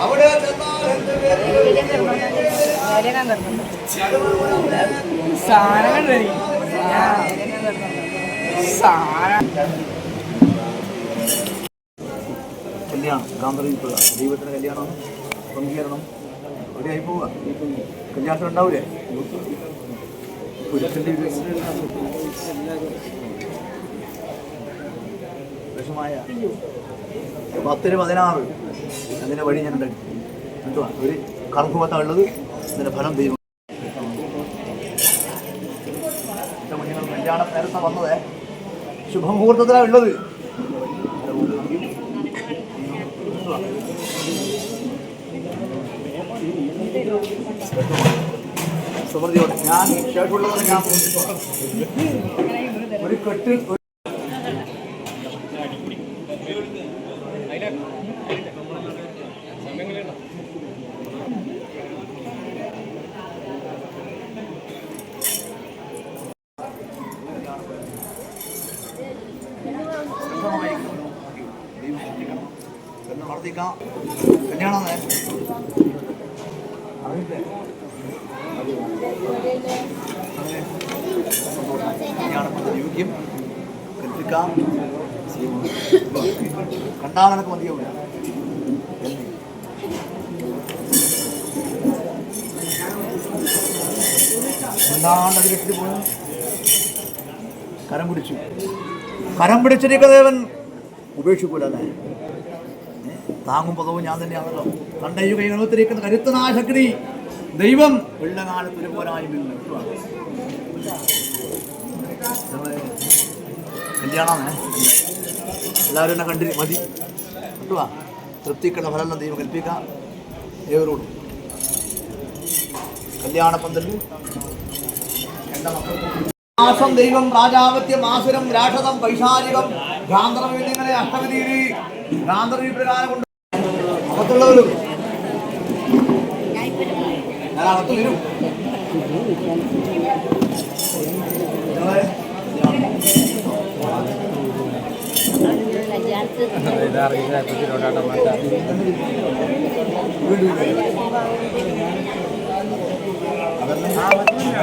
അവിടെ കല്യാണം ഗാന്ധർവ ദൈവത്തിന് കല്യാണം പങ്കുചേരണം എവിടെയായി പോവുക കല്യാണത്തിന് ഉണ്ടാവൂലേ പുരുഷൻ്റെ വിഷമായ 10-16 അതിൻ്റെ വഴി ഞാൻ ഉണ്ടാക്കി എന്തുവാ ഒരു കർമ്മത്താ ഉള്ളത് ഇതിൻ്റെ ഫലം ദൈവം കുഞ്ഞുങ്ങൾ കല്യാണം നേരത്തെ വന്നത് ശുഭമുഹൂർത്തത്തിലാണ് ഉള്ളത് സമൃദ്ധിയോടെ ഞാൻ കേട്ടുള്ളത് ഞാൻ ഒരു കെട്ട് വർദ്ധിക്കാം കല്യാണം കല്യാണത്തിന് യോഗ്യം കൽപ്പിക്കാം കണ്ടാൽ എനിക്ക് മതിയാവില്ല എന്താണ്ട് അതിലിട്ട് പോയി കരം പിടിച്ചിരിക്കുന്ന ദേവൻ ഉപേക്ഷിക്കൂലല്ലേ താങ്ങും പദവും ഞാൻ തന്നെയാണല്ലോ കണ്ടയ്യു കൈകളത്തിരിക്കുന്ന കരുത്തനാശക്തി ദൈവം വെള്ളകാലത്ത് ഒരു പോരായ്മ കല്യാണമേ എല്ലാവരും എന്നെ കണ്ടി മതി കിട്ടുവാ തൃപ്തിക്കുള്ള ഫലം ദൈവം കൽപ്പിക്കാം ഏവരോടും കല്യാണപ്പന്തലിൽ എൻ്റെ മക്കൾ ദൈവം രാജാവത്യം ആസുരം രാക്ഷസം പൈശാചികം ഗാന്ധർവ്യങ്ങളെ അഷ്ടവിധി ഗാന്ധർവ്യ പ്രകാരം കൊണ്ട് അകത്തുള്ളവരും ഞാൻ അകത്ത് വരും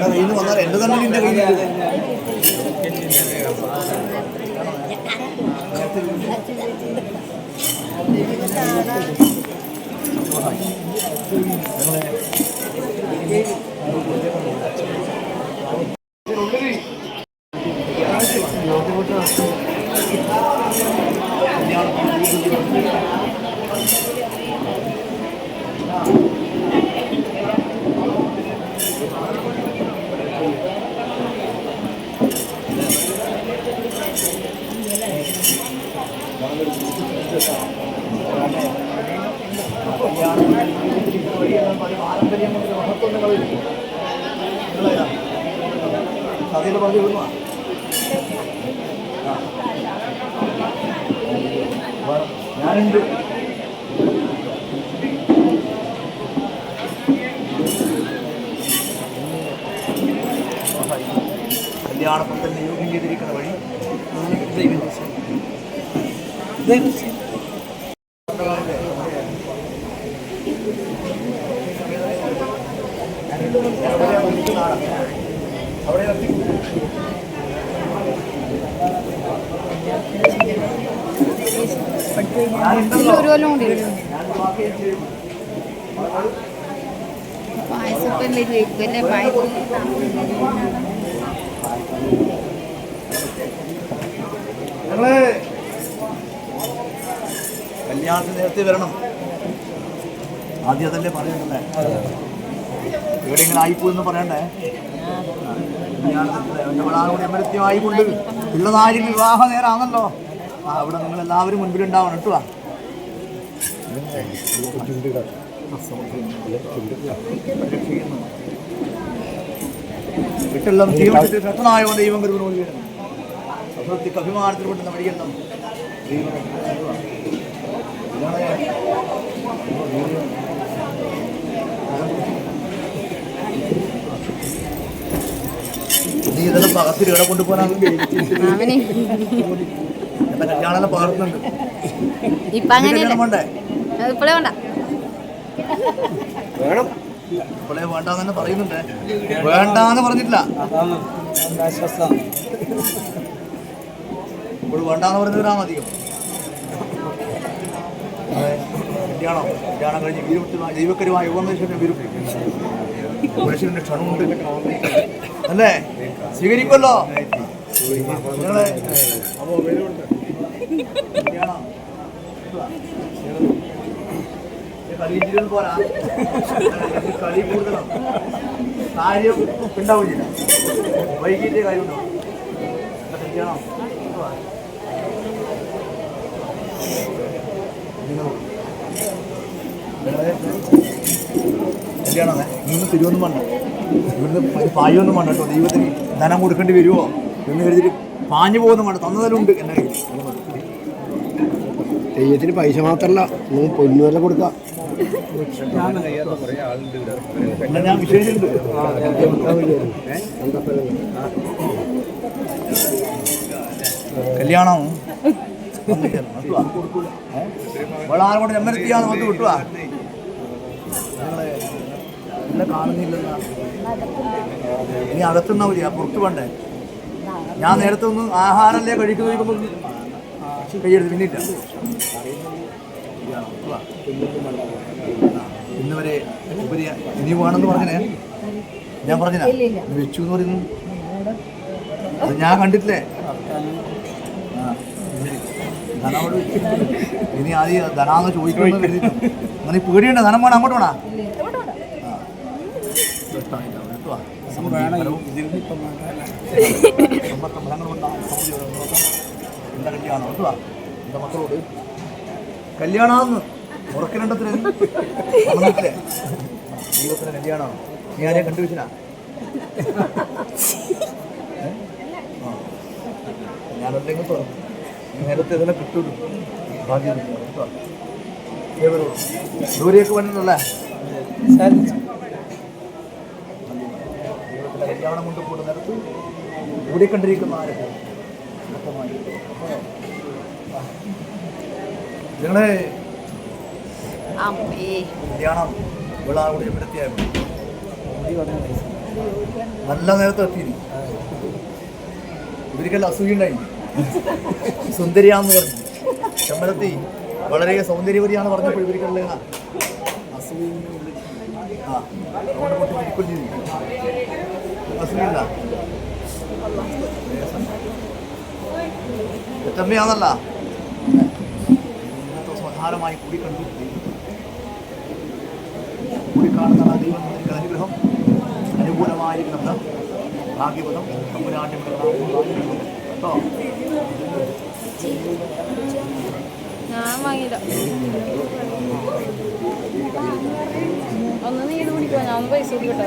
കയ്യിൽ നിന്ന് വന്നാൽ എൻ്റെ തന്നെ നിന്റെ കയ്യിൽ അതിൽ പറഞ്ഞു വിടുവാ ഞാനുണ്ട് കല്യാണപ്പന്തലിനെ യോഗ്യം ചെയ്തിരിക്കുന്ന വഴി അവിടെ ഒരു കൊല്ലം കൂടി പായസപ്പല്ലേ വലിയ പായസം ഞങ്ങള് കല്യാണത്തിന് നേരത്തെ വരണം ആദ്യം അതല്ലേ പറയണ്ടേ ഇവിടെ ഇങ്ങനെ ആയിപ്പോയെന്ന് പറയണ്ടേ കല്യാണത്തിന് എമരത്യമായിക്കൊണ്ട് ഉള്ളതാരും വിവാഹ നേരാണല്ലോ അവിടെ നിങ്ങളെല്ലാവരും മുൻപിലുണ്ടാവണം കേട്ടോ വിട്ടെല്ലാം ശക്തനായ ദൈവം കരുവിനോട് വീഴണം അഭിവൃദ്ധിക്ക് അഭിമാനത്തിൽ കൊണ്ട് മടിയണം നീ ഇതെല്ലാം പകത്തിൽ ഇവിടെ കൊണ്ടുപോകാൻ എന്റെ കല്യാണം പകർത്തുന്നുണ്ട് ഇപ്പോഴേ വേണ്ട വേണം. ഇപ്പോഴേ വേണ്ടാന്ന് തന്നെ പറയുന്നുണ്ട്. വേണ്ടാന്ന് പറഞ്ഞിട്ടില്ല. ഇപ്പോൾ വേണ്ടാന്ന് പറഞ്ഞവരാണ് അധികം. കല്യാണം കഴിഞ്ഞ് ദൈവക്കരുമായ യുവമേശ്വരൻ്റെ വിരുപ്പ് മനുഷ്യൻ്റെ ക്ഷണമുണ്ട് അല്ലേ? സ്വീകരിക്കുമല്ലോ നിങ്ങളെ. കളി പോരാ, കളി കൂടുതലാണ്. കാര്യം ഉണ്ടാവില്ല, വൈകിട്ടേ കാര്യം ഉണ്ടാവും. കല്യാണം കല്യാണമേ ഇന്ന് തിരുവൊന്നും വേണ്ട, ഇവിടുന്ന് പായൊന്നും വേണ്ട കേട്ടോ. ദൈവത്തിന് ധനം കൊടുക്കേണ്ടി വരുമോ എന്ന് കരുതിയിട്ട് പാഞ്ഞു പോകുന്ന വേണ്ട, തന്നതിലും ഉണ്ട് എൻ്റെ കയ്യിൽ. തെയ്യത്തിന് പൈസ മാത്രമല്ല, പൊന്നുവല്ല കൊടുക്കാം. ഞാൻ വിശേഷിച്ചിട്ടുണ്ട്. കല്യാണം വളരെ കൊണ്ട് എമ്മരത്തിയാന്ന് വന്ന് വിട്ടുവാ. നിങ്ങളെ എന്നെ കാണുന്നില്ലെന്നാ. ഇനി അകത്തുനിന്നാ മതി, പുറത്ത് വേണ്ടേ. ഞാൻ നേരത്തെ ഒന്ന് ആഹാരമല്ലേ കഴിക്കുമ്പോൾ കൈയെടുത്ത് പിന്നില്ല. ഇന്ന് വരെ ഉപരി ഇനി വേണമെന്ന് പറഞ്ഞേ, ഞാൻ പറഞ്ഞില്ല വെച്ചു എന്ന് പറയുന്നു. അത് ഞാൻ കണ്ടിട്ടില്ലേ. ധനോട് ഇനി ആദ്യം ധനാന്ന് ചോദിക്കുമെന്ന് കരുതിയിട്ടു. അങ്ങനെ പേടിയുണ്ട്, ധനം വേണം അങ്ങോട്ട് വേണ. എന്താ കല്യാണം കേട്ടോ എൻ്റെ മക്കളോട് കല്യാണമെന്ന് ഉറക്കിരണ്ടത്തിന് ദൈവത്തിൻ്റെ കല്യാണമാണ്. നീ ആരെയും കണ്ടുവെച്ചിനാ? ഞാനല്ലെങ്കിൽ തുറന്നു നേരത്തെ ഇതിനെ കിട്ടുള്ളൂ. ഭാഗ്യം ദൂരേക്ക് വേണ്ടിട്ടല്ലേ ദൈവത്തിൻ്റെ കല്യാണം കൊണ്ട് കൂടെ നേരത്ത് ഓടിക്കണ്ടിരിക്കുന്ന ആരൊക്കെ നിങ്ങളെ കല്യാണം വിളാവിടെ എവിടത്തെയായിരുന്നു. നല്ല നേരത്തെ എത്തിയിരുന്നു. ഇവർക്കെല്ലാം അസൂയുണ്ടായി. സുന്ദരിയാന്ന് പറഞ്ഞു ചെമ്മരത്തി വളരെ സൗന്ദര്യവതിയാണ് പറഞ്ഞപ്പോൾ ഇവർക്കല്ല അസൂയ. അതുകൊണ്ട് പൊട്ടിച്ചിരിക്കും ചെയ്തു. അസൂയില്ല, തെറ്റമ്മയാന്നല്ല. ഇന്നത്തെ സമാധാനമായി കൂടിക്കണ്ടു കൂടിക്കാണുന്ന ദൈവം നിങ്ങൾക്ക് അനുഗ്രഹം അനുകൂലമായിരിക്കണം. ഭാഗ്യപദം തമ്പുരാന്റെ കേട്ടോ. ഞാൻ വാങ്ങിയില്ല. ഒന്ന് നീട് കുടിക്കുക, ഞാൻ ഒന്ന് പൈസ കൂടി കേട്ടോ.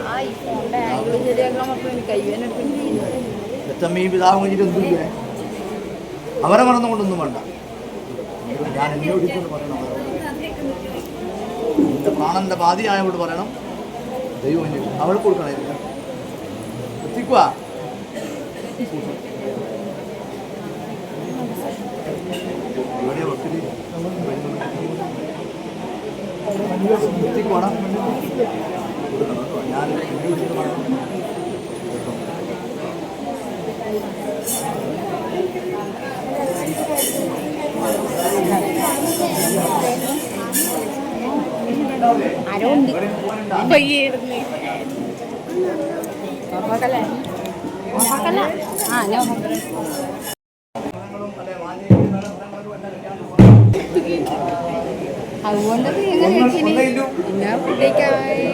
ആ ഈ ഫോണിൻ്റെ ആംഗിൾ ശരിയാക്കാൻ മാത്രം എനിക്ക് കയ്യുവേനെടുക്കുന്നു. പിതാവും കഴിഞ്ഞിട്ടൊന്നുമില്ല. അവരെ മറന്നുകൊണ്ടൊന്നും വേണ്ട. ഞാൻ എന്നെ ഒരിക്കലും പറയണം, എൻ്റെ പ്രാണന്റെ ബാധിയായവരോട് പറയണം. ദൈവം അവൾ കൊടുക്കണേ എത്തിക്കുക. ഇവിടെ ഒത്തിരി എത്തിക്കുവാണ്. ഞാൻ എന്നെ ഒരിക്കലും പറയണം. ആരോ ഉണ്ട് പയ്യേടുന്നേ. അതുകൊണ്ട് പിന്നെ ഫുഡേക്കായി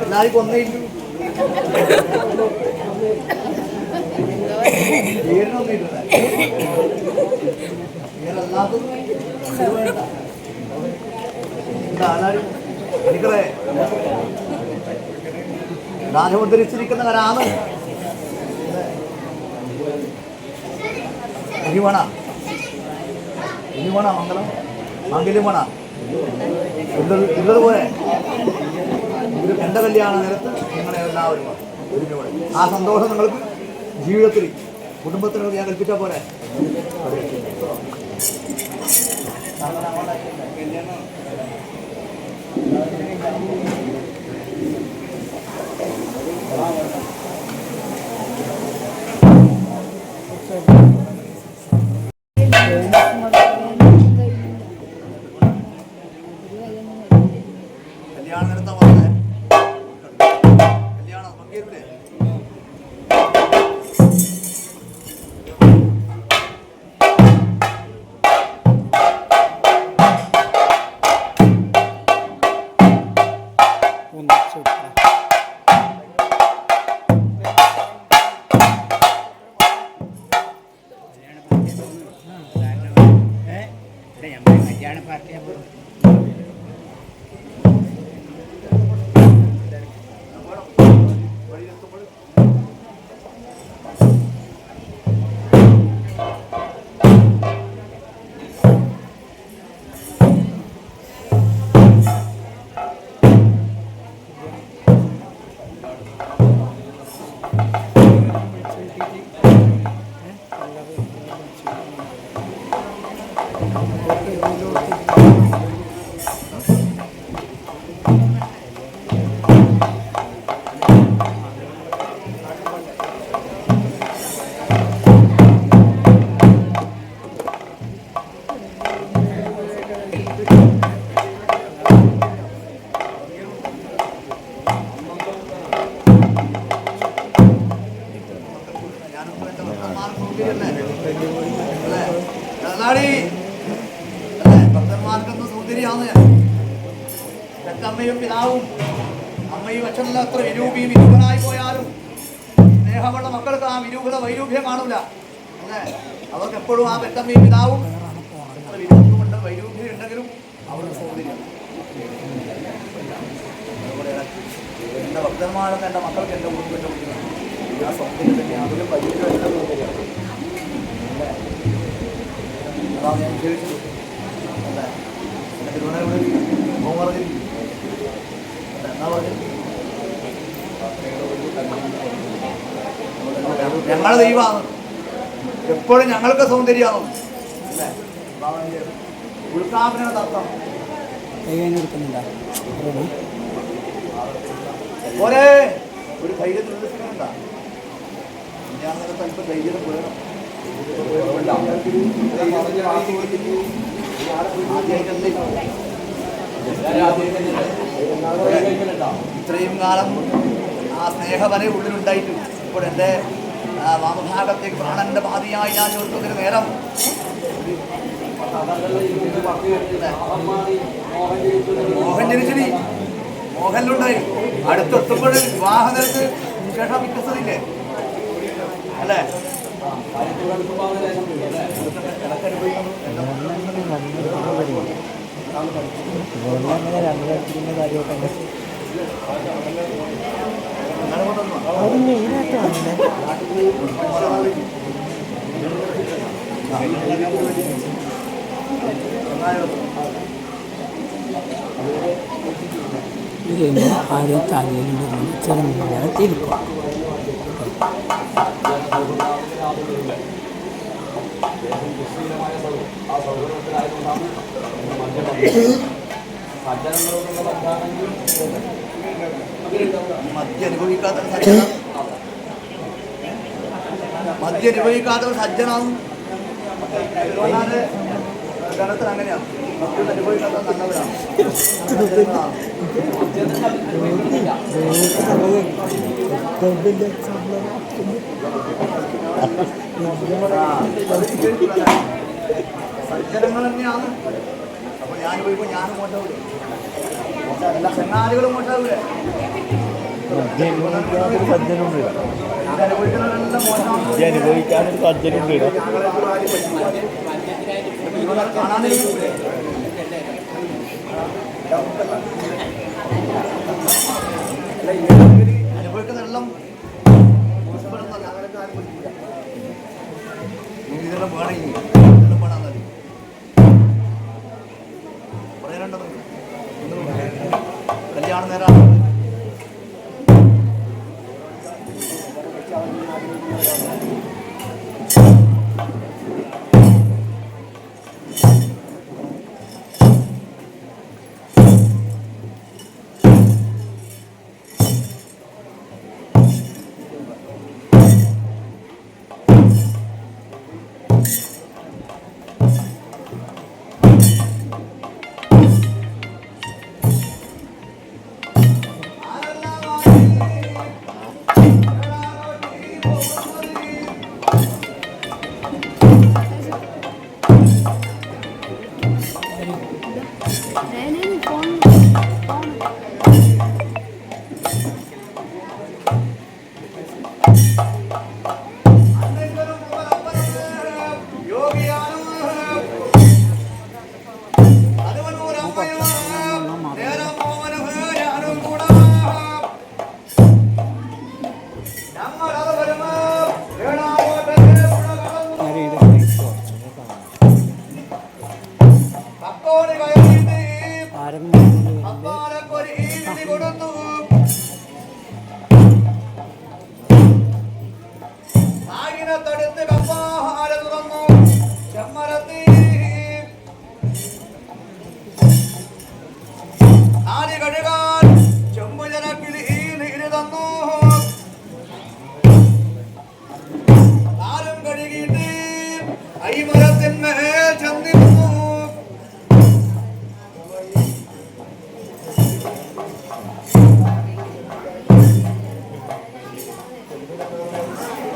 എല്ലാവർക്കും ഒന്നേറ്റു എനിക്കറേ ദാനോദ്ധരിച്ചിരിക്കുന്നവരാണ്. ഇനി വേണ മംഗലം മാംഗല്യം വേണ ഉള്ളതുപോലെ എൻ്റെ കല്യാണ നേരത്ത് നിങ്ങളെ എല്ലാവരും ഒരുപോലെ ആ സന്തോഷം നിങ്ങൾക്ക് ജീവിതത്തിൽ കുടുംബത്തിനോട് ഞാൻ കൽപ്പിച്ചാൽ പോരെ. കല്യാണം നടത്താൻ പറഞ്ഞേ, കല്യാണം പങ്കെടുക്കില്ലേ? കല്യാണ പാർട്ടിയെ ഭക്തന്മാർക്കെന്ന് സൗന്ദര്യമാണ്. പെറ്റമ്മയും പിതാവും അമ്മയും അച്ഛനെല്ലാം എത്ര വിരൂപിയും വിരൂപനായി പോയാലും സ്നേഹമുള്ള മക്കൾക്ക് ആ വിരൂപത വൈരൂപ്യം കാണൂല അല്ലേ. അവർക്ക് എപ്പോഴും ആ പെറ്റമ്മയും പിതാവും എത്ര വിരൂപമുണ്ട് വൈരൂപ്യം ഉണ്ടെങ്കിലും അവരുടെ സൗന്ദര്യം. എൻ്റെ ഭക്തന്മാരെന്ന് എൻ്റെ മക്കൾക്ക് എൻ്റെ കുടുംബത്തെ വിളിക്കണം. ആ സൗന്ദര്യം തന്നെ അതിലും വൈരൂപ്യം എൻ്റെ സൗന്ദര്യമാണ് അല്ലേ. അതാണ് ഞാൻ വിചാരിച്ചത് അല്ലേ. എൻ്റെ തിരുവനന്തപുരം എന്നാ പറഞ്ഞു ഞങ്ങളുടെ ദൈവമാണ്, എപ്പോഴും ഞങ്ങൾക്ക് സൗന്ദര്യമാണ് അല്ലേ. ഉൾക്കാപന തത്വം പോലെ ഒരു ധൈര്യത്തിൽ ഉല്ലസിക്കുന്നുണ്ടാ. ഞാൻ നേരത്തെ അല്പം ധൈര്യം വേണം. ഇത്രയും കാലം ആ സ്നേഹവരെ ഉള്ളിലുണ്ടായിട്ടും ഇപ്പോൾ എൻ്റെ വാമഭാഗത്തേക്ക് പ്രാണന്റെ പാതിയായി ഞാൻ ചോദിക്കുന്നതിന് നേരം മോഹൻ ജനിച്ചിനി മോഹനിലുണ്ടായി. അടുത്തെത്തുമ്പോൾ വിവാഹങ്ങൾക്ക് ശേഷം വികസതില്ലേ അല്ലേ. ആദ്യം തലയിലുണ്ട് ചെറുങ്ങനെ തിരിക്കും. മദ്യ അനുഭവിക്കാത്ത സജ്ജന, മദ്യ അനുഭവിക്കാത്ത സജ്ജനാണ്. ഗണത്തിൽ അങ്ങനെയാണ്, മദ്യം അനുഭവിക്കാത്ത നല്ലവരാണ്. സജ്ജനങ്ങൾ തന്നെയാണ്. അപ്പോൾ ഞാൻ പോയിപ്പോൾ ഞാനും മോശമാവില്ലേ, എല്ലാ ചങ്ങാതികളും മോശമാവില്ലേ. സജ്ജനുണ്ട്, അനുഭവിക്കുന്നവരെല്ലാം മോശമാണ്. അനുഭവിക്കാനൊരു സജ്ജനുണ്ട്. കാണാനിരിക്കൂലേ അനുഭവിക്കുന്നതെല്ലാം മോശപ്പെടുന്നല്ല. അങ്ങനെയൊക്കെ ആരും പഠിക്കില്ല. ഇതെല്ലാം വേണം, ഇതെല്ലാം വേണം എന്നല്ല പറയാനുണ്ടത്. കല്യാണം നേരാണ്.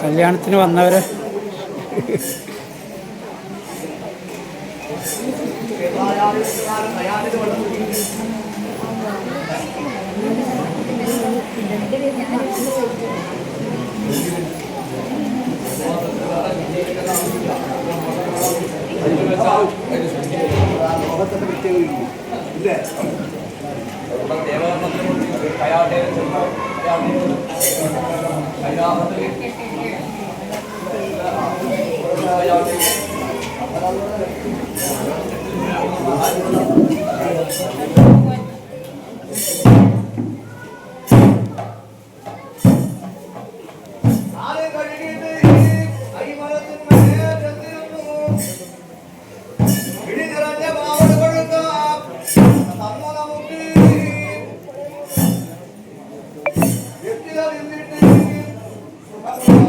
കല്യാണത്തിന് വന്നവരെ ഇല്ലേ ും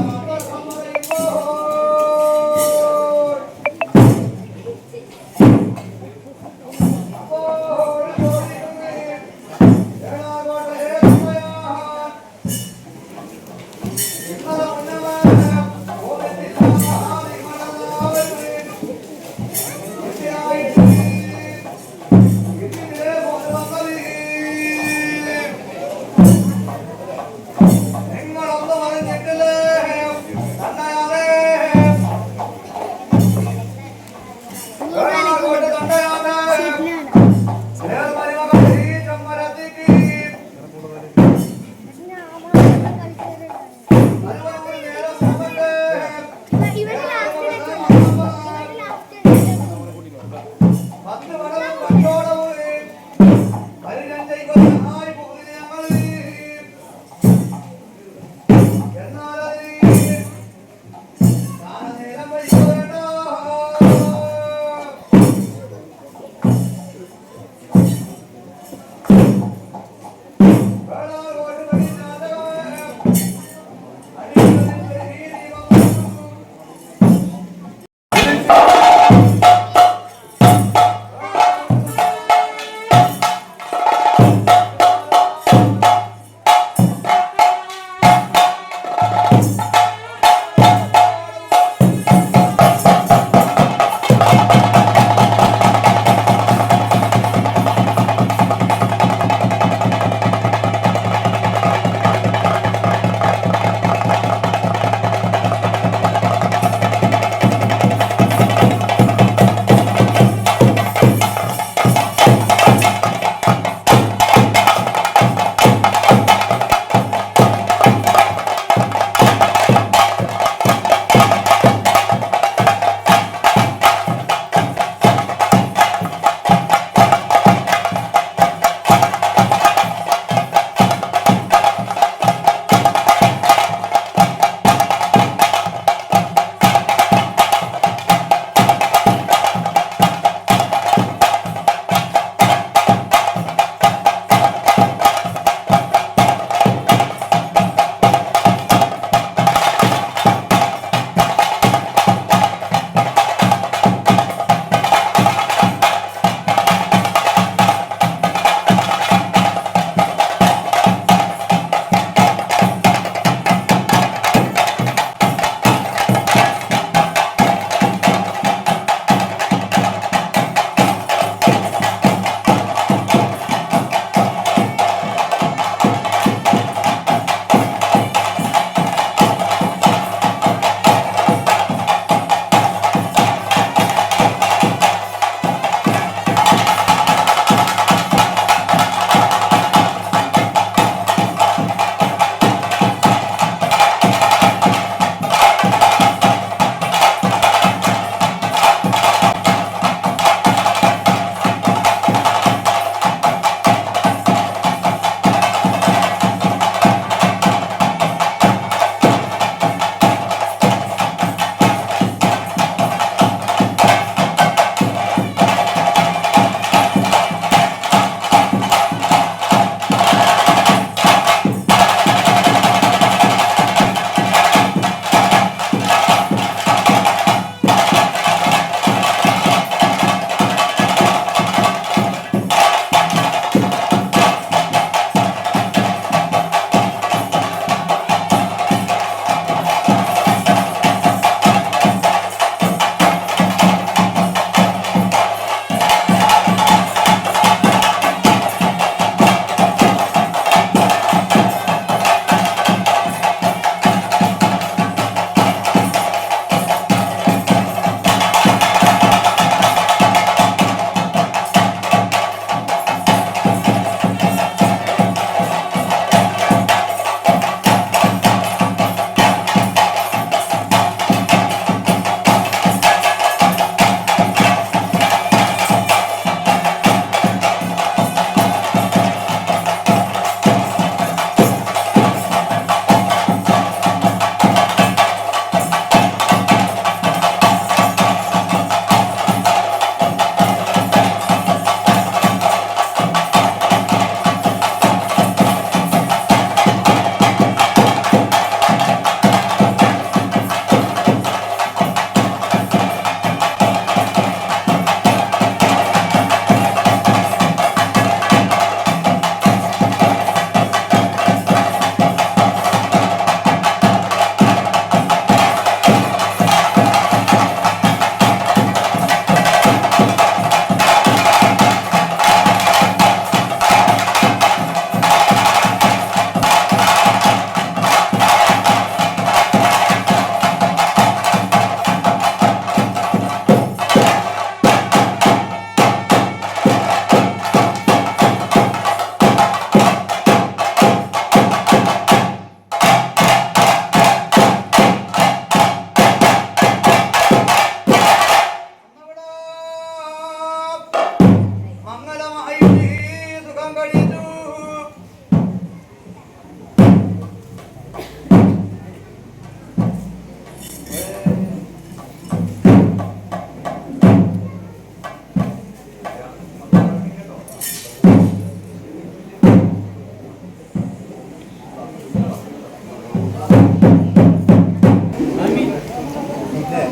അല്ലേ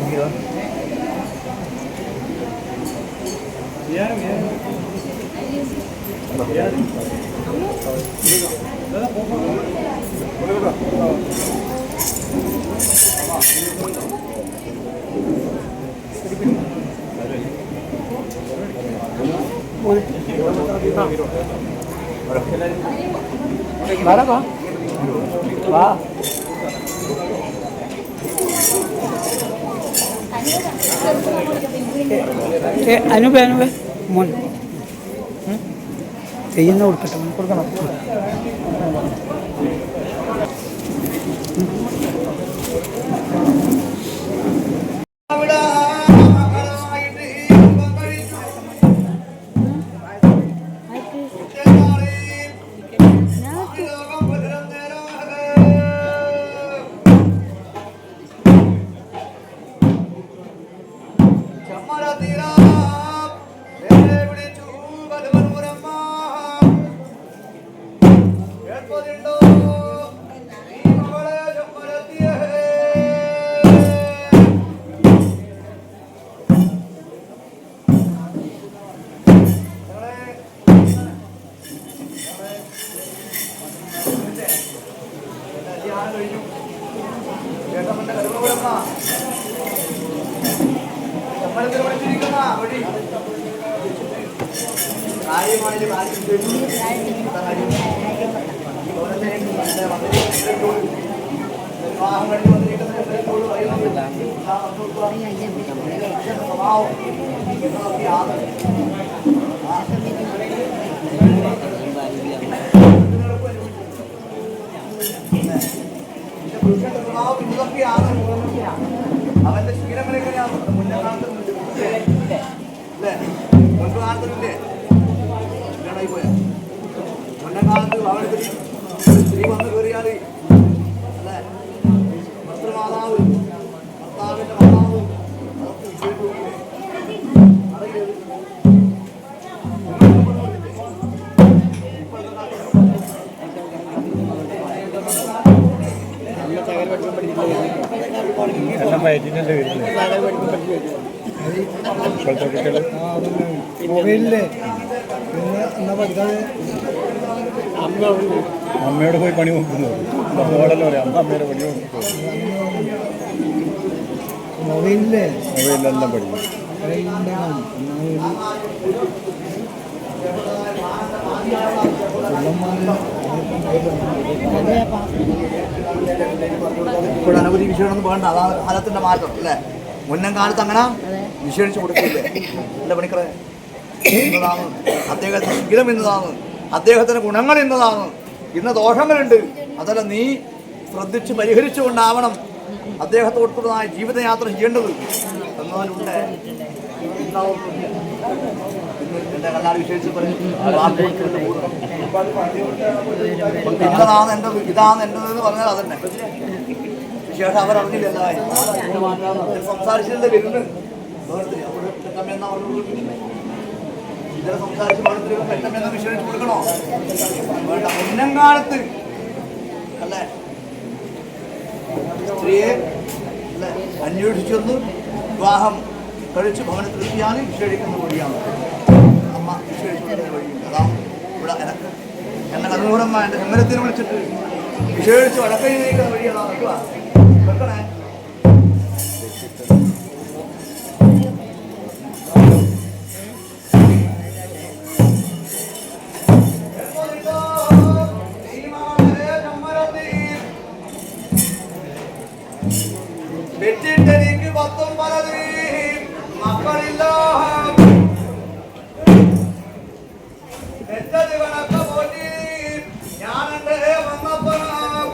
ഇങ്ങനെയോ? അനുപേ മോൻ ചെയ്യുന്ന കൊടുക്കട്ടെ കൊടുക്കണം. അവന്റെ ശീലങ്ങൾ എങ്ങനെയാണ് മുന്നേ കാണുന്നില്ലേ? മുൻപ് കാണുന്നില്ലേ? പോയ മുന്നേ കാലത്ത് ഭവനത്തിൽ സ്ത്രീ വന്ന് കയറിയാൽ അല്ലേ ഭർത്തൃമാതാവ് ഭർത്താവിന്റെ മാതാവ് അതൊക്കെ വിഷയില്ലേ? അറിയില്ലേ? എല്ലാം വയറ്റിനല്ലേ വരുന്നത് ഇപ്പോഴത്തെ കുട്ടികൾ മൊബൈലില്ലേ പിന്നെ എന്നാ പഠിക്കാതെ അമ്മയോട് പോയി പണി നോക്കുന്നു. മോളല്ലോ പറയാം അമ്മ അമ്മയുടെ പണി നോക്കുന്നു. മൊബൈലില്ലേ മൊബൈലിലെല്ലാം പഠിക്കും. ഇപ്പോൾ അനവധി വിഷയമൊന്നും വേണ്ട, അതാ കാലത്തിന്റെ മാറ്റം അല്ലേ? മുന്നം കാലത്ത് അങ്ങനെ വിഷയിച്ചു കൊടുക്കില്ലേ? അല്ല പണിക്കറേ, ഇന്നതാണ് അദ്ദേഹത്തിന്റെ ശീലം, ഇന്നതാണ് അദ്ദേഹത്തിന്റെ ഗുണങ്ങൾ, ഇന്നതാണ് ഇന്ന ദോഷങ്ങളുണ്ട്. അതെല്ലാം നീ ശ്രദ്ധിച്ച് പരിഹരിച്ചുകൊണ്ടാവണം അദ്ദേഹത്തോടുള്ളതായ ജീവിതയാത്ര ചെയ്യേണ്ടത്. എന്നാലുണ്ട് എന്റെ കല്ലാട് വിശേഷിച്ച് ഇന്നതാണ് എൻ്റെത്, ഇതാണ് എൻ്റെത് എന്ന് പറഞ്ഞാൽ അതന്നെ വിശേഷം അവരറിഞ്ഞില്ല. സംസാരിച്ചില്ലേ വരുന്നത് ഇതിനെ സംസാരിച്ച് പെട്ടെന്ന് വിശേഷിച്ച് കൊടുക്കണോ വേണ്ട? മുന്നം കാലത്ത് അല്ലേ സ്ത്രീയെ അല്ലെ അന്വേഷിച്ചൊന്ന് വിവാഹം കഴിച്ച് ഭവനത്തിലെത്തിയാൽ വിശേഷിക്കുന്ന വഴിയാണ് അമ്മ വിശേഷിക്കുന്ന വഴിയുണ്ട്. അതാണ് ഇവിടെ എനക്ക് എന്നെ കണ്ണൂരമ്മ എൻ്റെ ഹെമ്മരത്തിനെ വിളിച്ചിട്ട് വിശേഷിച്ച് വടക്കൈ നയിക്കുന്ന വഴിയാണ് വെക്കണേ. വെച്ചിട്ടെനിക്ക് 19 മക്കളില്ല, എട്ടത് കണക്ക പോറ്റി ഞാനെന്റെ വന്നപ്പണം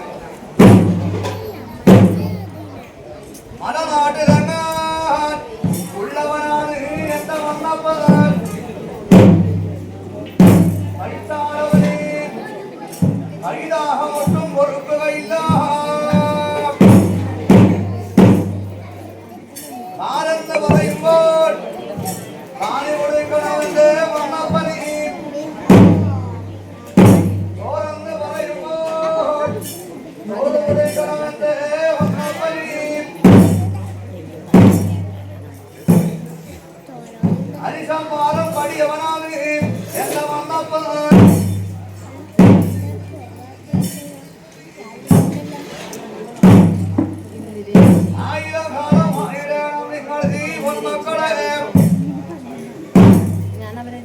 മലനാട്ടിലെങ്ങാൻ ഉള്ളവനാണ് എന്റെ വന്നപ്പൻ. പൈസാളവന് ഐദാഹം ഒട്ടും പൊറുക്കുകയില്ല. കാലെന്ന് പറയുമ്പോൾ കാലി കൊടുക്കണവന്റെ വന്നപ്പന് ഞാൻ അവരെ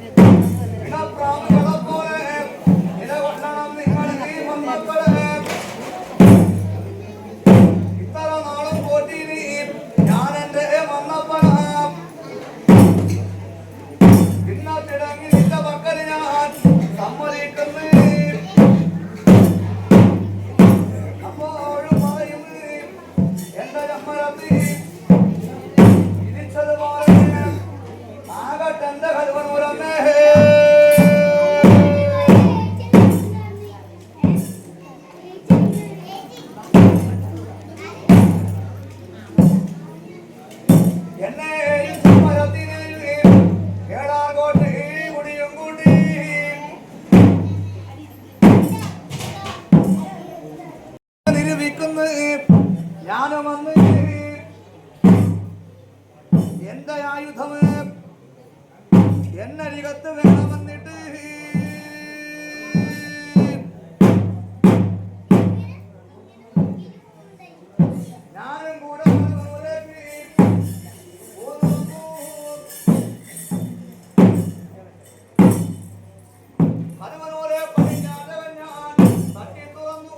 ഞാനും വന്ന് എന്റെ ആയുധം എന്നരികത്ത് വേണമെന്നിട്ട് ഞാനും കൂടെ ഹനുമനോരെ പടിഞ്ഞാറവൻ ഞാൻ തട്ടി തുറന്നു.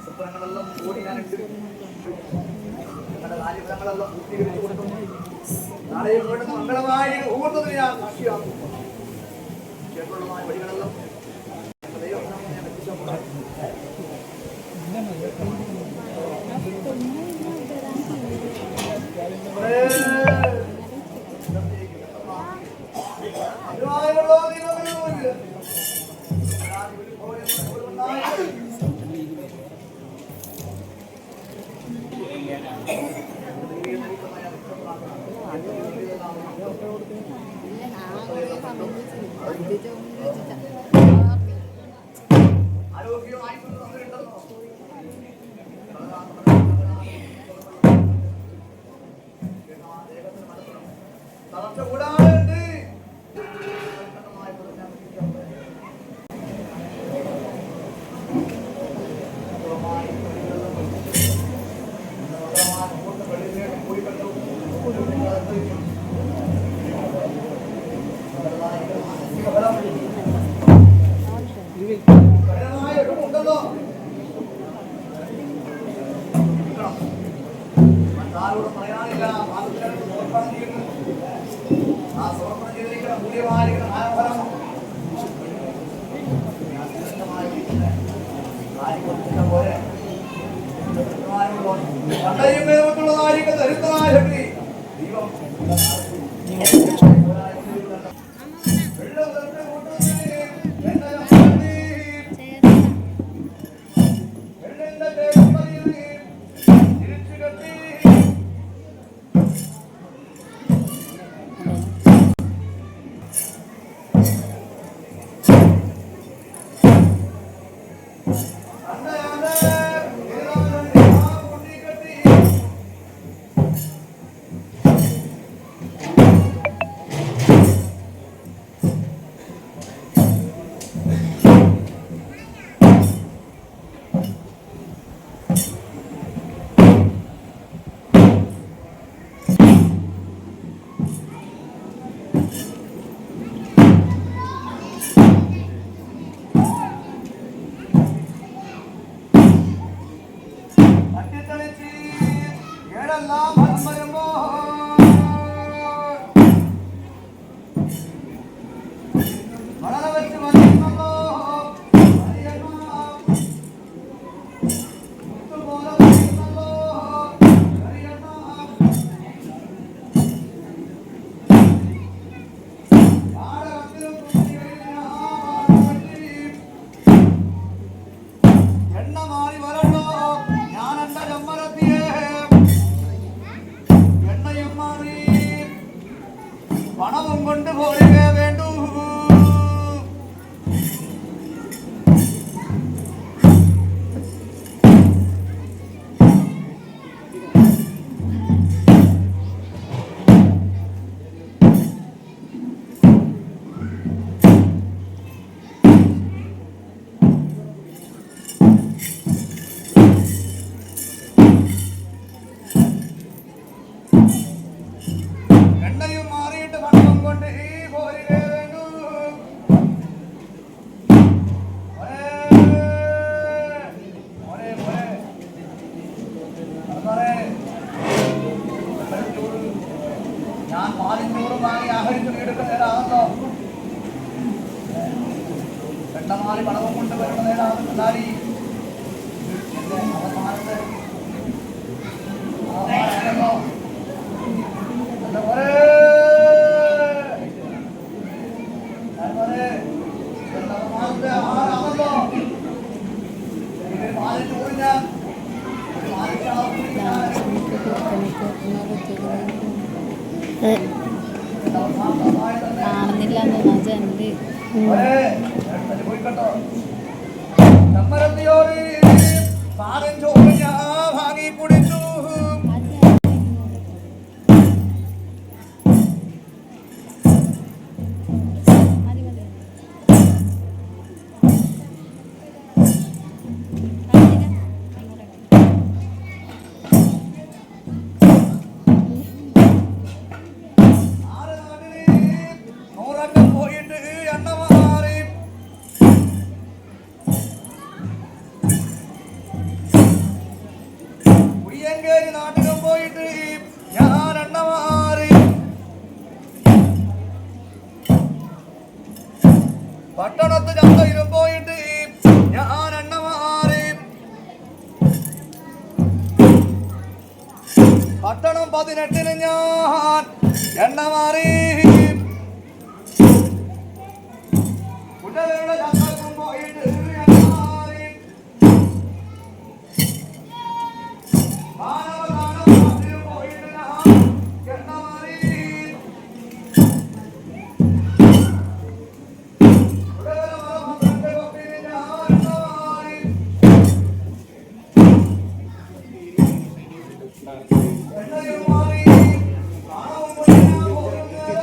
സ്വപ്നങ്ങളെല്ലാം ഓടി ഞാനുണ്ട്. നിങ്ങളുടെ കാര്യങ്ങളെല്ലാം പൂർത്തീകരിച്ചു കൊടുക്കുന്നു. നാളെ വീണ്ടും മംഗളമായി മുഹൂർത്തത്തിന് ഞാൻ സാക്ഷിയാകും. ക്ഷേത്രമായ വഴികളെല്ലാം പണവും കൊണ്ട് പോരുക വേണ്ടു. എണ്ണയും മാറിയിട്ട് പണവും കൊണ്ട് ഈ പോരുക വേണ്ടു. ഞാൻ പാലിനൂറും വാങ്ങി ആഹരിച്ച് വീടുന്ന നേരാണല്ലോ. എണ്ണമാറി പണവും കൊണ്ട് വരുന്ന നേരാണ് കണ്ടാലി എന്റെ അവസാനത്തെ ആഹാരമല്ലോ. കാണുന്നില്ല എന്നാ ജനല് ഭാഗി കുടിച്ചു. പോയിട്ട് എണ്ണ മാറി കുയ്യങ്കേരി നാട്ടിലും പോയിട്ട് ഞാൻ എണ്ണ മാറി. പട്ടണത്ത് ചന്തയിലും പോയിട്ട് ഞാൻ എണ്ണ മാറി. പട്ടണം 18 ഞാൻ എണ്ണ മാറി. കുട്ടകളുടെ ചന്തക്കും പോയിട്ട് എണ്ണ മാറി. നാട്ടിലും പോയിട്ട് ഞാൻ എണ്ണ മാറി. എണ്ണയും മാറി പണവും കൊണ്ട് ഞാൻ പോകുന്നു.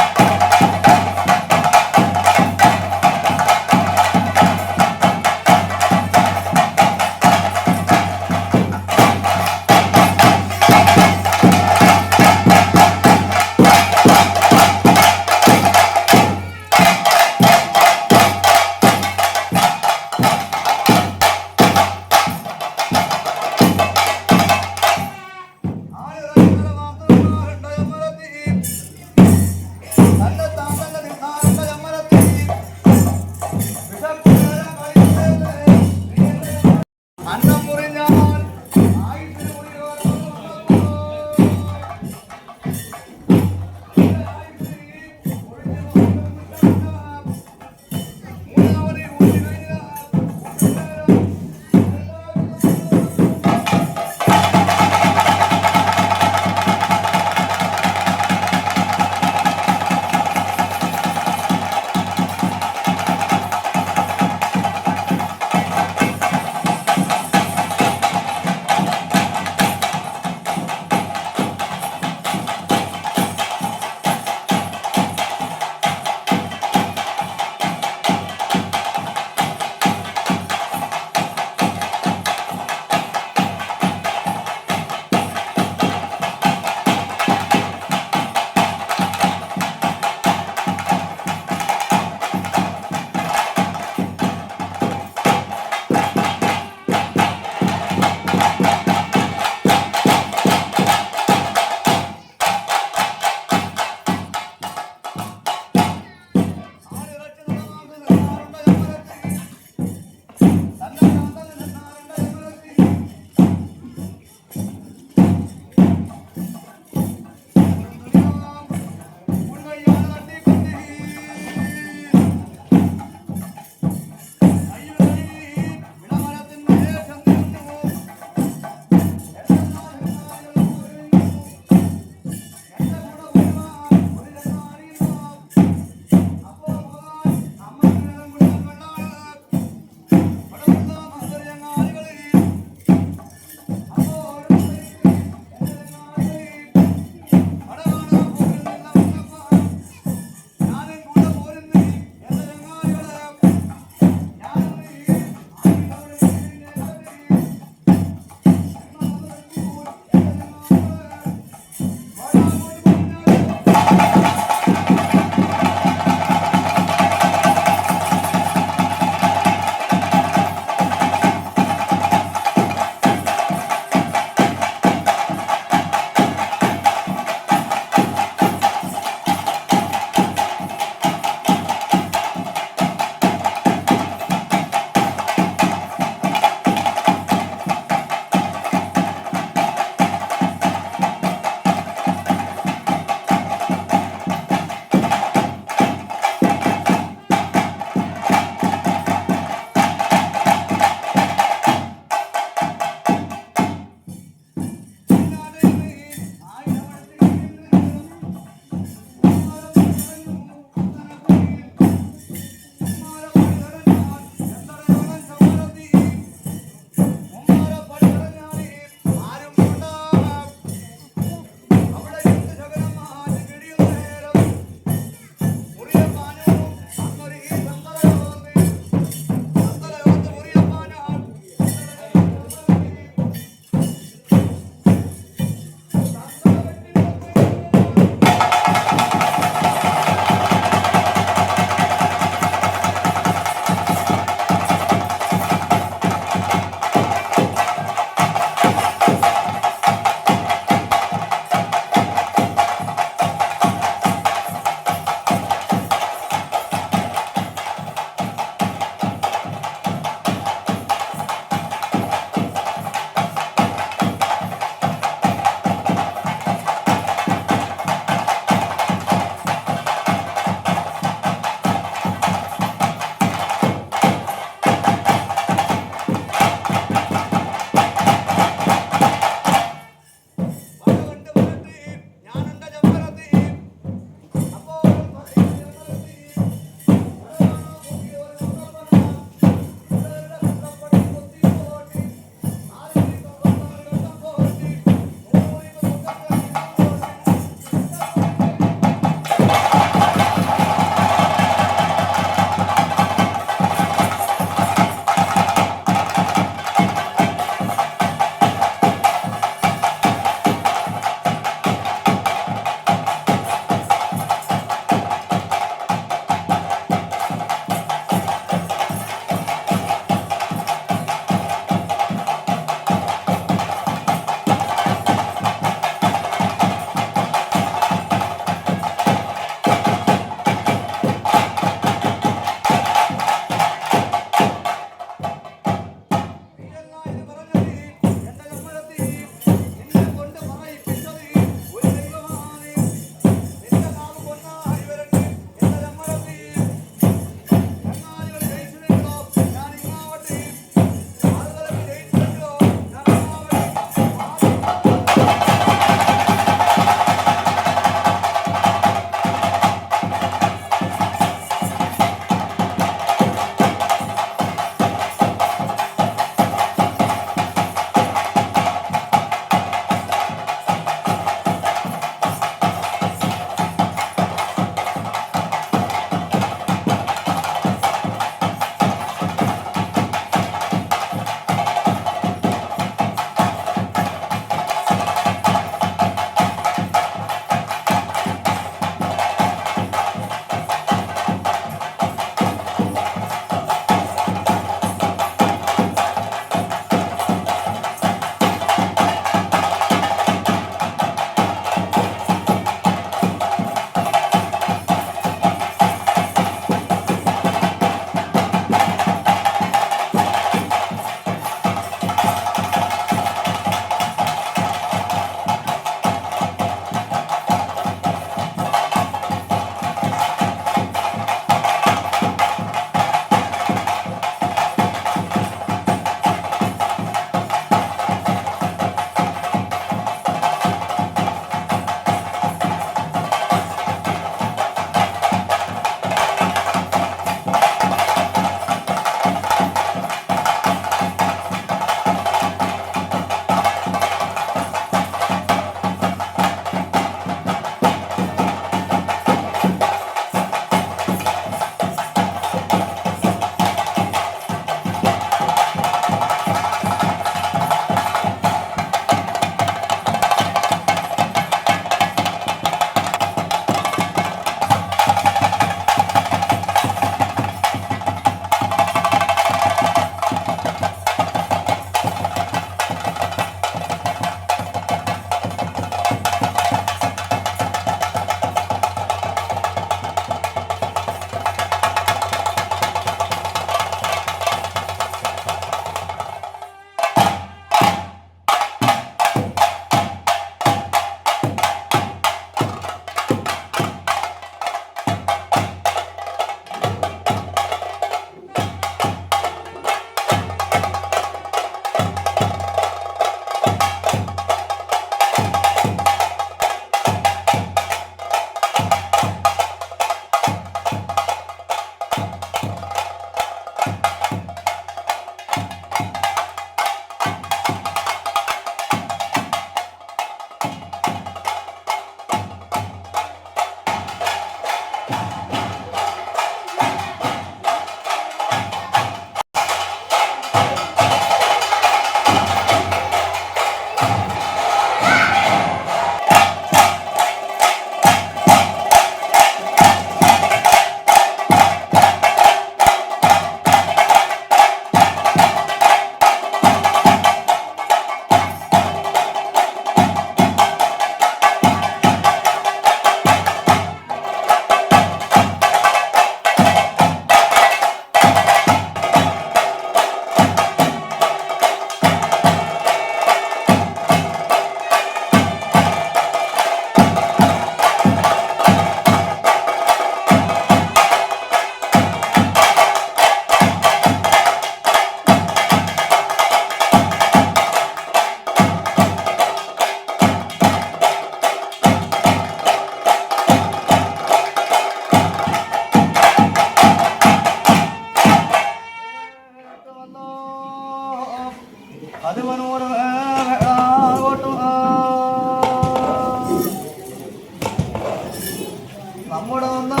നമ്മുടെ ഒന്നോ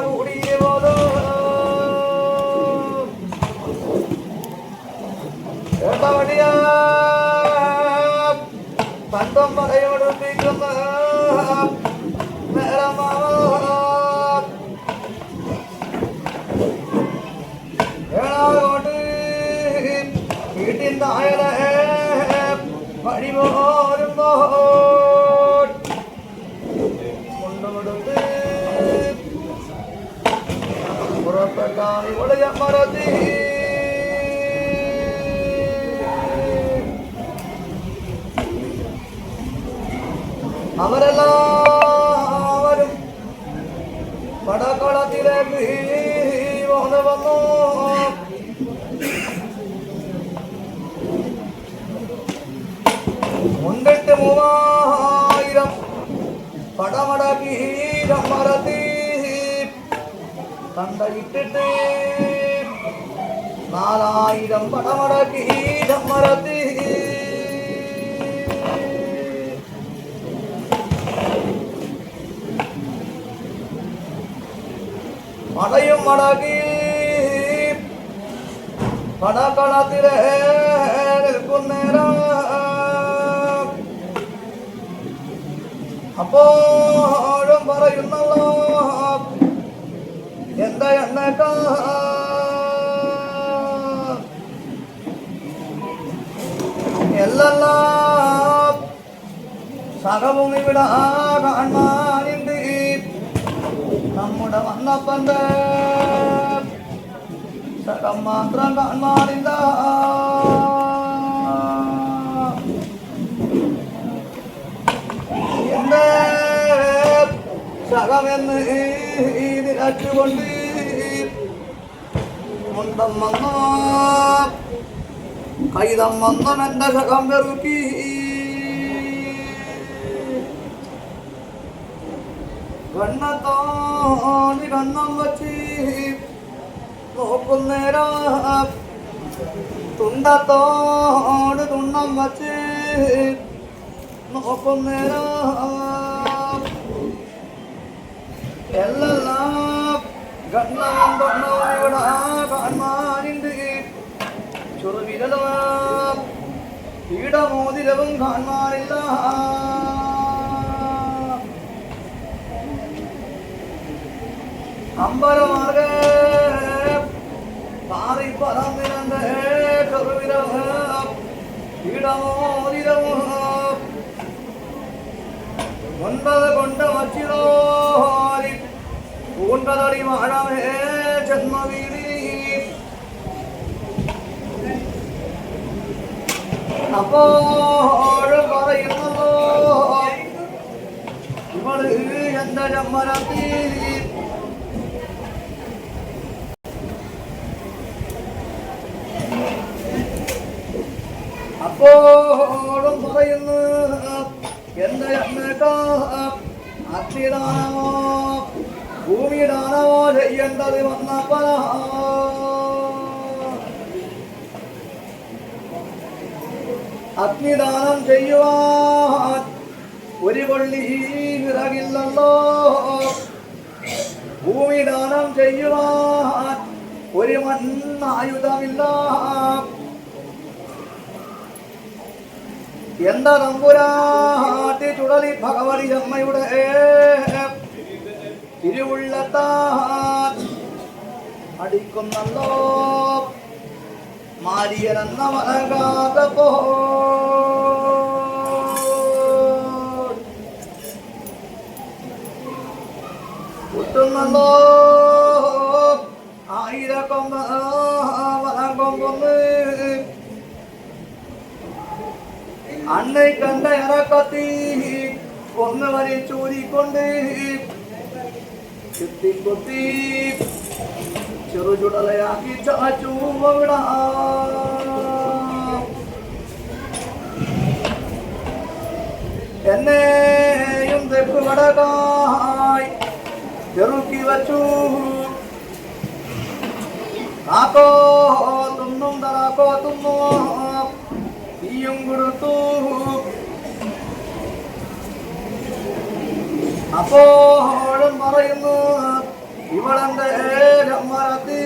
കൂടിയ പോലും വടിയ പന്തം പടയോടുപ്പിക്കുന്ന ഏഴാകോട്ട് വീട്ടിൻ്റെ അയലെ വഴി പോരുമ്പോ കൊണ്ടുകൊടുത്ത് പുറപ്പെട്ടാൽ ഇവിടെ മരത്തി അവരെല്ലാവരും പടക്കളത്തിലേക്ക് വന്നു മുണ്ടിട്ട് 3000 പടമടക്കി മരത്തി കണ്ടയിട്ടിട്ട് 4000 പടമടക്കി മരത്തി മടയും മടക്കി പടക്കളത്തിലെ നിൽക്കുന്നേരം അപ്പോഴും പറയുന്നല്ലോ എന്താ എണ്ണക്ക എല്ലാം സകവും ഇവിടെ കാണാനുണ്ട് നമ്മുടെ വന്നപ്പന്റെ സകം മാത്രം കാണാനില്ല എന്റെ സകമെന്ന് ഇതിനച്ചുകൊണ്ട് മുണ്ടം വന്നോ കൈതം വന്നും എന്റെ സകം വെറുക്കി കണ്ണത്തോണി കണ്ണം വച്ച് നോക്കുന്നേരം തുണ്ടത്തോട് തുണ്ണം വച്ച് നോക്കുന്നേരം എല്ലാം കണ്ണവും തൊണ്ണവും ഇവിടെ കാണാനുണ്ട് ചുറുവിരലും പീഠമോതിരവും കാണാനില്ല അമ്പലമാർഗ പാറി പറന്നിരണ്ട് ചെറുവിരവും പീഠമോതിരവും 9 കൊണ്ട് വച്ചിതോരി പൂണ്ടതടി വാഴമേ ജന്മവീതി അപ്പോഴും പറയുന്നല്ലോ ഇവള് എന്റെ ജന്മരത്തി അപ്പോഴും പറയുന്നു എന്റെ അമ്മേക്ക അഗ്നിദാനമോ ഭൂമിദാനമോ ചെയ്യേണ്ടത് വന്നപ്പോ അഗ്നിദാനം ചെയ്യുവാൻ ഒരു കൊള്ളി വിറകില്ലല്ലോ ഭൂമിദാനം ചെയ്യുവാൻ ഒരു മണ്ണായുധമില്ല എന്താ തമ്പുരാട്ടി ചുടലി ഭഗവതി അമ്മയുടെ തിരുവുള്ളത്താൻ അടിക്കുന്നല്ലോ മാരിയനെന്ന മനകാത്തപ്പോ കുട്ടുന്നല്ലോ ആയിരക്കൊമ്പ വനക്കൊമ്പൊന്ന് അണ്ണை കണ്ട ഇറക്കത്തി ഒന്ന് വലിച്ചൂരിക്കൊണ്ട് കുത്തി കുത്തി ചെറുചുടലയാക്കി ചാച്ചു വിടാ എന്നെയും തെക്ക് വടകായി ചെറുക്കി വച്ചു കാക്കോ തുന്നും തറാക്കോ തുന്നോ തീയും കൊടുത്തു അപ്പോഴും പറയുന്നു ഇവളെന്റെ മറത്തി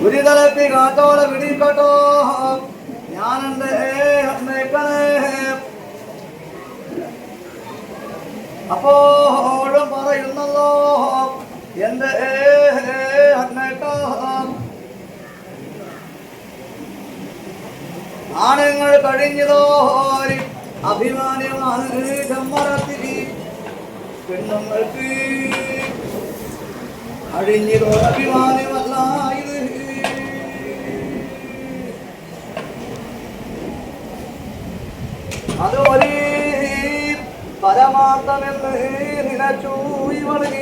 ഒരു തലപ്പി കാത്തോടെ പിടിക്കട്ടോ ഞാനെന്റെ അമ്മേക്കണേ. അപ്പോഴും പറയുന്നല്ലോ എന്റെ അമ്മേക്ക ആണുങ്ങൾ കഴിഞ്ഞതോ അഭിമാനമാണ് ചമ്മരത്തിൽ പെണ്ണുങ്ങൾക്ക് അഴിഞ്ഞതോ അഭിമാനമല്ല ഇത്. അതുപോലെ പരമാർത്ഥമെന്ന് നിലച്ചു ഇവളി.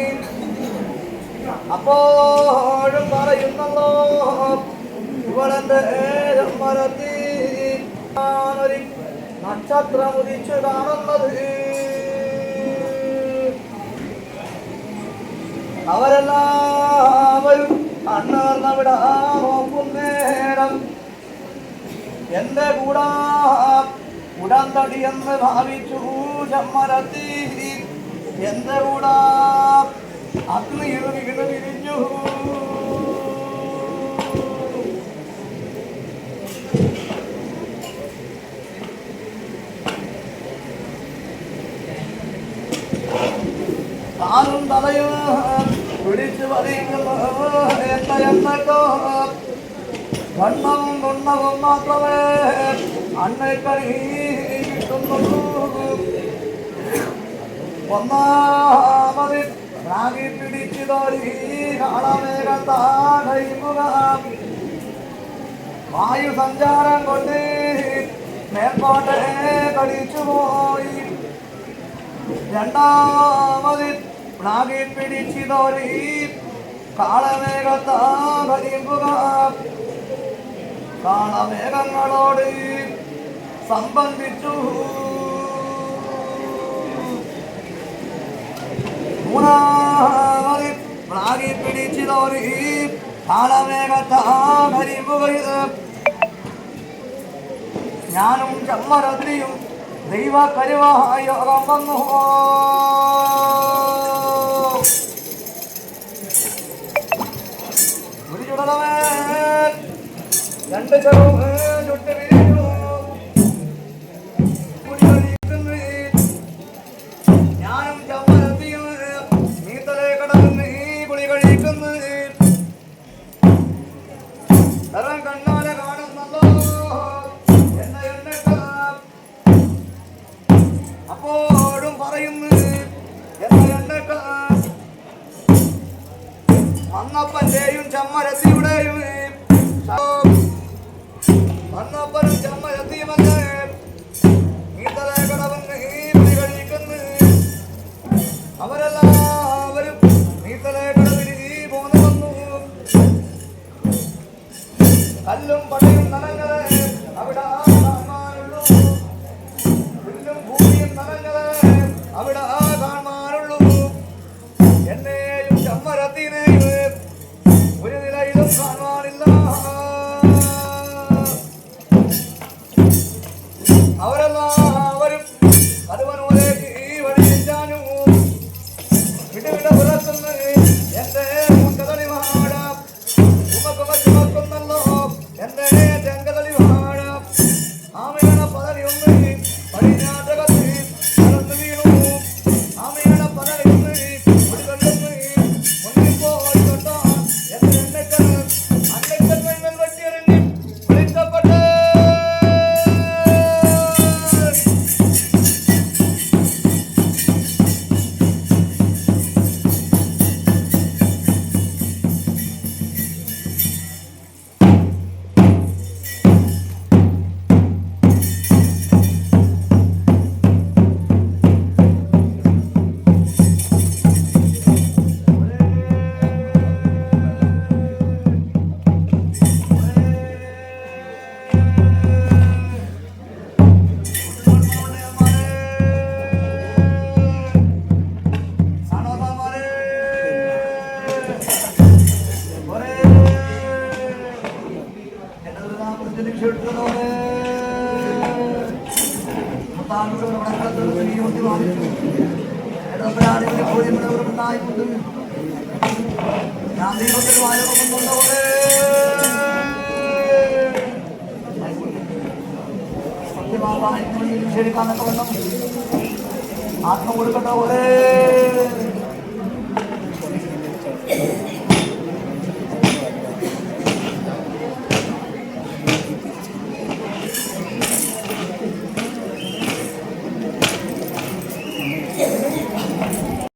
അപ്പോഴും പറയുന്നല്ലോ ഇവളെന്റെ മരത്തി ഒരു നക്ഷത്രം ഉദിച്ചു കാണുന്നത്. അവരെല്ലാവരും കണ്ണേർന്നവിടാ നോക്കുന്നേരം എന്റെ കൂടാ ഉടന്തടി എന്ന് ഭാവിച്ചു ചമ്മരത്തി. എന്റെ കൂടാ അഗ്നിയിൽ വീണ് വിരിഞ്ഞു. താനും തലയും പിടിച്ചു വലിക്കുന്നു എന്നോ വണ്ണവും നുണ്ണവും മാത്രമേ അണ്ണക്കറി കിട്ടുന്നുള്ളൂ. ഒന്നാമത് റാഗി പിടിച്ചു തോരി കാളമേഘത്താടയുക. വായു സഞ്ചാരം കൊണ്ട് മേൽക്കോട്ടെ കടിച്ചു പോയി. രണ്ടാമത് റാഗി പിടിച്ചു തോരി കാളമേഘത്താടയുക. കാളമേഘങ്ങളോട് സംബന്ധിച്ചു. മൂന്നാമത് റാഗി പിടിച്ചു തോരി കാളമേഘത്താടയുക. ഞാനും ചമ്മരത്തിയും ദൈവ കരുവായ യോഗം വന്നു. ഒരു ചുടലമേ രണ്ട് ചെറും ചുട്ട് വീഴുന്നു. ഞാനും ചമ്മരത്തിയും നീന്തലെ കടന്ന് കുളി കഴിക്കുന്നു. തരം കണ്ണാലെ കാണുന്നല്ലോ എന്നെ എണ്ണ. അപ്പോഴും പറയുന്നു എന്നെ എണ്ണ. അന്നപ്പന്റെയും ചമ്മരത്തിയുടെയും അന്നപ്പനും ചമ്മരത്തിയുമല്ലേ നീന്തലെ കടവന്ന് കുളി കഴിക്കുന്നു. അവരെല്ലാവരും നീന്തലെ കടവിൽ പോന്നു വന്നു. കല്ലും പടയും നനങ്ങളെ അവിടെ കാണാനുള്ളൂ. പുല്ലും ഭൂമിയും നനങ്ങളെ അവിടെ കാണാനുള്ളൂ. എന്നെയും ചമ്മരത്തിനെയും ഒരു നിലയിലും കാണാനില്ല. അവരെല്ലാവരും കടുവനൂരേക്ക് വഴിഞ്ഞാനു. വിടുവിട പുറത്തുനിന്ന് എന്റെ മുൻകതളി വാഴ ചുമക്കുന്നല്ലോ എന്റെ ചെങ്കതളി വാഴ. ആമയുടെ പതറിയൊന്ന് പടിഞ്ഞാറ്റകത്ത് കടന്നു വീണു. ആമയുടെ പതറിയൊന്ന് ഒടുകൊള്ളുന്നു. മുന്നിപ്പോയി തൊട്ടോ എന്റെ എണ്ണക്കൽ അണ്ണക്കൽ വെണ്ണൽ വെട്ടിയെറിഞ്ഞ് വിളിക്കപ്പെട്ട തമ്പുരാനോട് വടക്കളത്തോട് നീതി വാദിച്ചു. തമ്പുരാനെ പോയി ഉണ്ടായിക്കൊണ്ട് ഞാൻ ദൈവത്തിൽ വായകൊണ്ടുപോലെ സത്യമാകാൻ ശരിക്കാന്നൊക്കെ വന്നു ആത്മ കൊടുക്കട്ടെ പോലെ